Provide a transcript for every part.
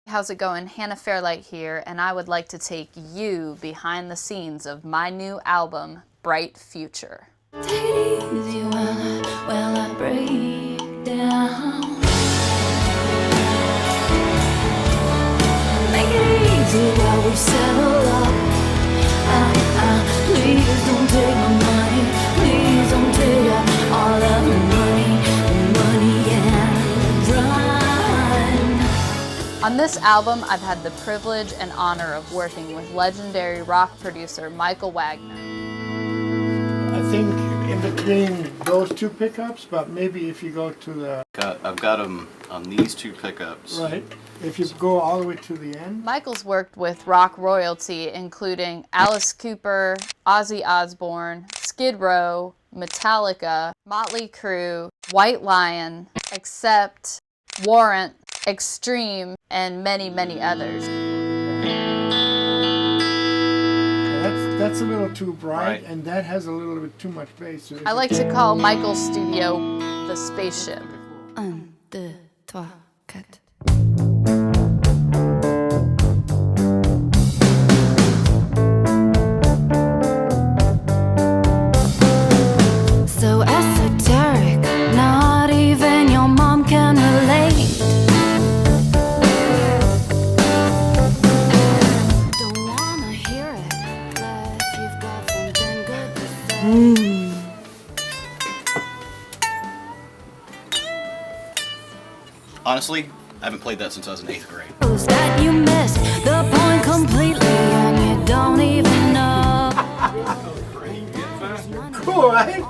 How's it going? Hannah Fairlight here, and I would like to take you behind the scenes of my new album, Bright Future. Take it easy while I break down. Make it easy while we settle up. Please don't take my money. Please don't take all of the money and run. On this album, I've had the privilege and honor of working with legendary rock producer Michael Wagener. I think in between those two pickups, but maybe if you go to the... I've got them on these two pickups. Right. If you go all the way to the end. Michael's worked with rock royalty, including Alice Cooper, Ozzy Osbourne, Skid Row, Metallica, Motley Crue, White Lion, Accept, Warrant, Extreme, and many, many others. That's a little too bright, and that has a little bit too much bass. So I like to call Michael's studio the spaceship. 1, 2, 3, 4. So esoteric, not even your mom can relate. Don't wanna hear it, unless you've got something good to say. Honestly, I haven't played that since I was in 8th grade. That you missed the point completely, and you don't even know. Cool, right?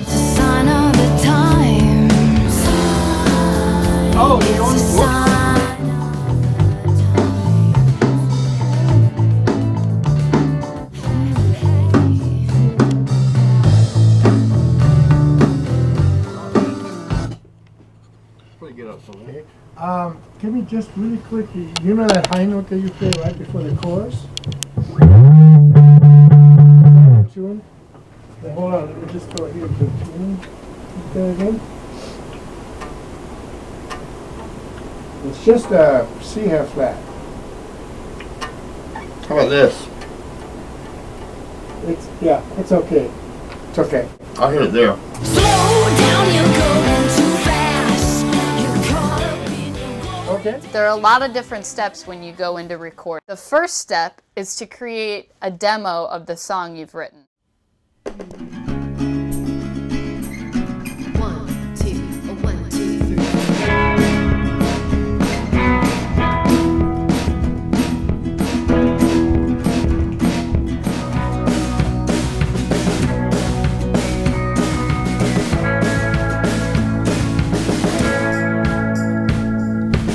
It's a sign of the times. Oh, you don't It's a sign. Okay. Give me just really quickly, you know that high note that you play right before the chorus? Tune? Okay, hold on, let me just go here to tune. Okay, again. It's just a C half flat. How about this? It's okay. It's okay. I'll hit it there. Slow down, you're going too fast. You're caught up in your Okay. There are a lot of different steps when you go into record. The first step is to create a demo of the song you've written. 1, 2, 1, 2, 3.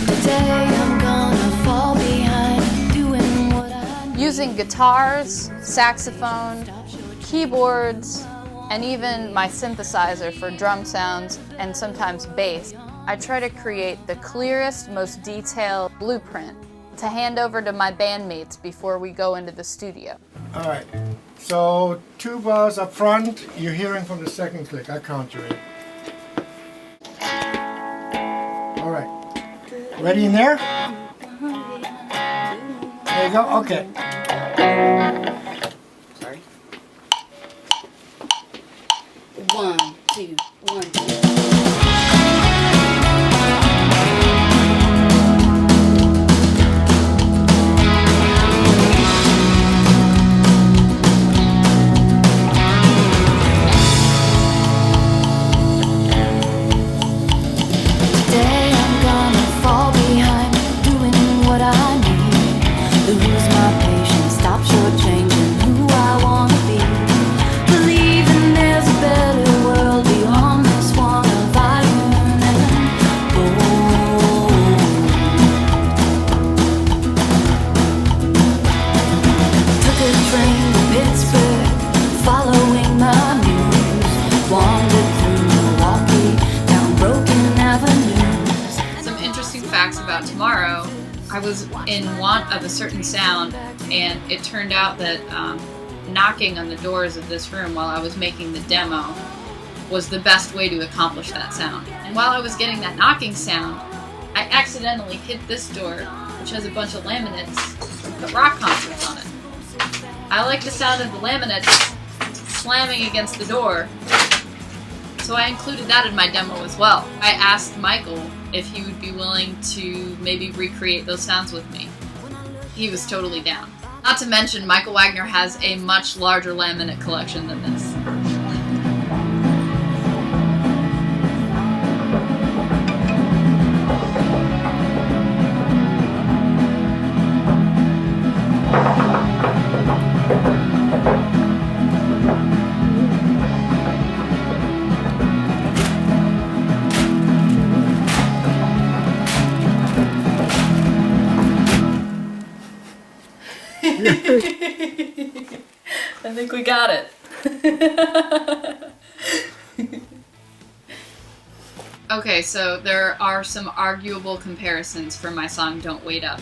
Today I'm gonna fall behind doing what I need. Using guitars, saxophone, keyboards, and even my synthesizer for drum sounds and sometimes bass, I try to create the clearest, most detailed blueprint to hand over to my bandmates before we go into the studio. All right. So 2 bars up front, you're hearing from the second click. I count you in. All right. Ready in there? There you go. Okay. Sorry. 1, 2, 1, 2. Today I'm gonna fall behind doing what I need. Lose my patience, stop shortchanging who I wanna be. Believing there's a better world beyond this one of iron and gold. Took a train to Pittsburgh, following my muse. Wandered through Milwaukee, down broken avenues. Some interesting facts about Tomorrow. I was in want of a certain sound, and it turned out that knocking on the doors of this room while I was making the demo was the best way to accomplish that sound. And while I was getting that knocking sound, I accidentally hit this door, which has a bunch of laminates, and put rock concerts on it. I like the sound of the laminates slamming against the door, so I included that in my demo as well. I asked Michael if he would be willing to maybe recreate those sounds with me. He was totally down. Not to mention, Michael Wagener has a much larger laminate collection than this. I think we got it. Okay, so there are some arguable comparisons for my song Don't Wait Up.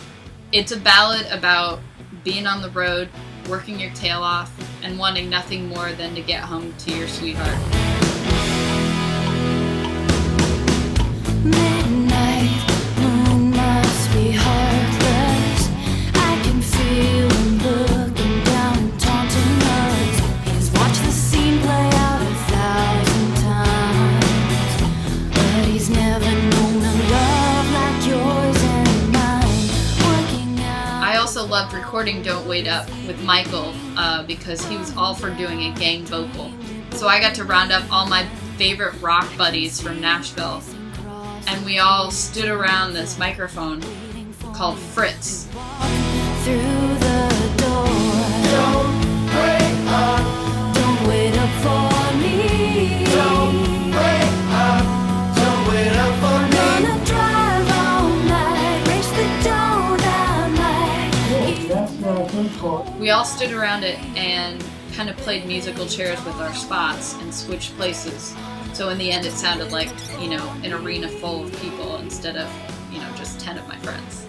It's a ballad about being on the road, working your tail off, and wanting nothing more than to get home to your sweetheart. Midnight moon must be heartless. I can feel him looking down and taunting us. He's watched the scene play out 1,000 times, but he's never known a love like yours and mine. Working out. I also loved recording Don't Wait Up with Michael because he was all for doing a gang vocal. So I got to round up all my favorite rock buddies from Nashville, and we all stood around this microphone called Fritz. Through the door. Don't wait up. Don't wait up for me. Don't wait up. Don't wait up for me. Gonna drive all night. Race the dawn at night. That's what I think for. We all stood around it and kind of played musical chairs with our spots and switched places. So in the end it sounded like, you know, an arena full of people instead of, you know, just 10 of my friends.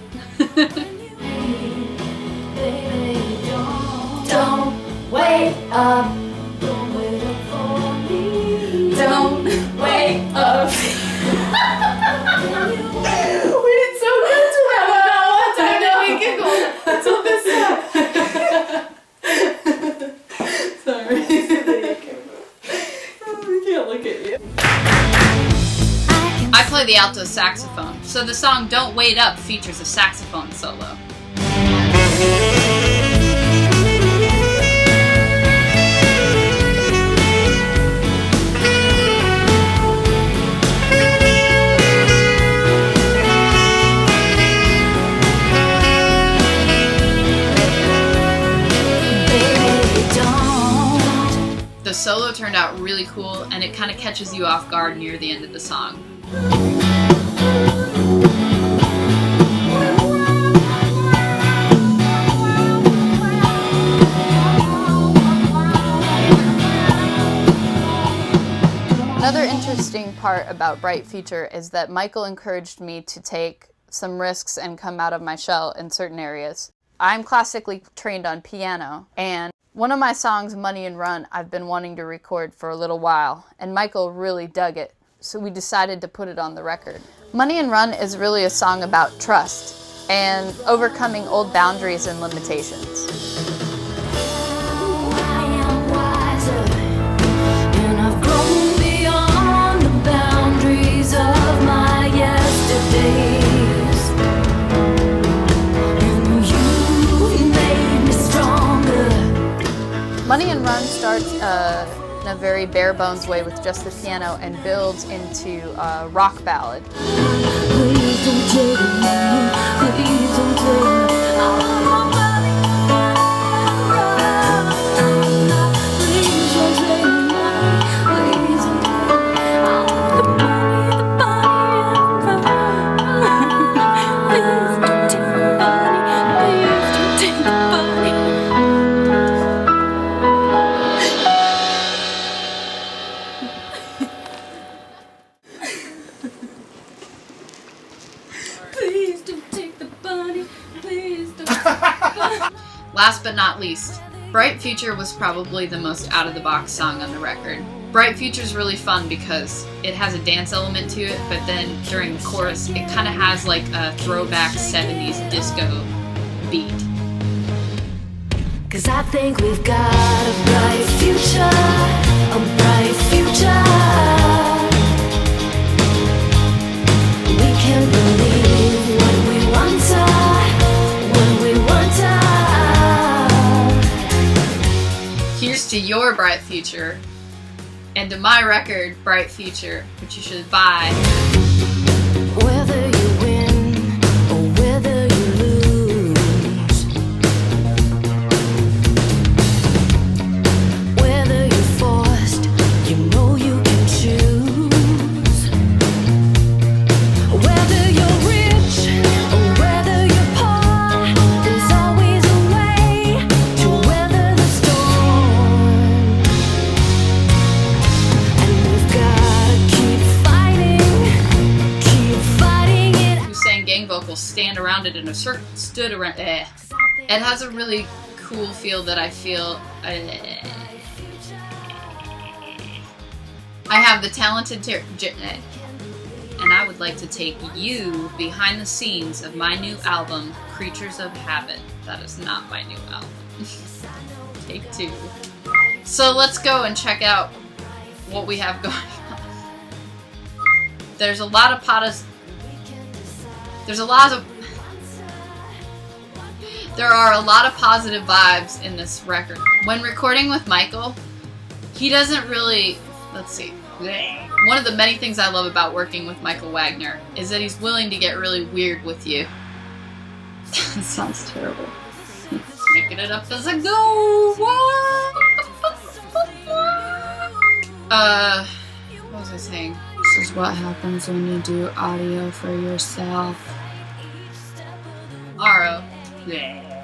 Don't wait up. Don't wait up for me. Don't wait up. We did so good to that one time. That we giggled. That's all this Sorry. We can't look at you. I play the alto saxophone, so the song Don't Wait Up features a saxophone solo. The solo turned out really cool, and it kind of catches you off guard near the end of the song. Another interesting part about Bright Future is that Michael encouraged me to take some risks and come out of my shell in certain areas. I'm classically trained on piano, and one of my songs, Money and Run, I've been wanting to record for a little while, and Michael really dug it, so we decided to put it on the record. Money and Run is really a song about trust and overcoming old boundaries and limitations. Money and Run starts in a very bare bones way with just the piano and builds into a rock ballad. Please don't take me, please don't take me. Please don't take the bunny. Please don't. but not least, Bright Future was probably the most out-of-the-box song on the record. Bright Future's really fun because it has a dance element to it, but then during the chorus, it kind of has like a throwback 70s disco beat. 'Cause I think we've got a bright future, a bright future. We can believe when we want to, when we want to. Here's to your bright future, and to my record, Bright Future, which you should buy. Whether you win or whether you lose, whether you're forced, you know you can choose. Whether you're rich or whether you're poor, there's always a way to weather the storm. And we've gotta keep fighting it. Who sang gang vocals stand around it in a circle, stood around. It has a really cool feel that I feel. I have the talented and I would like to take you behind the scenes of my new album, Creatures of Habit. That is not my new album. Take two. So let's go and check out what we have going on. There are a lot of positive vibes in this record. When recording with Michael, he doesn't really, let's see. One of the many things I love about working with Michael Wagener is that he's willing to get really weird with you. That sounds terrible. Making it up as I go. What was I saying? This is what happens when you do audio for yourself. Aro. Yeah.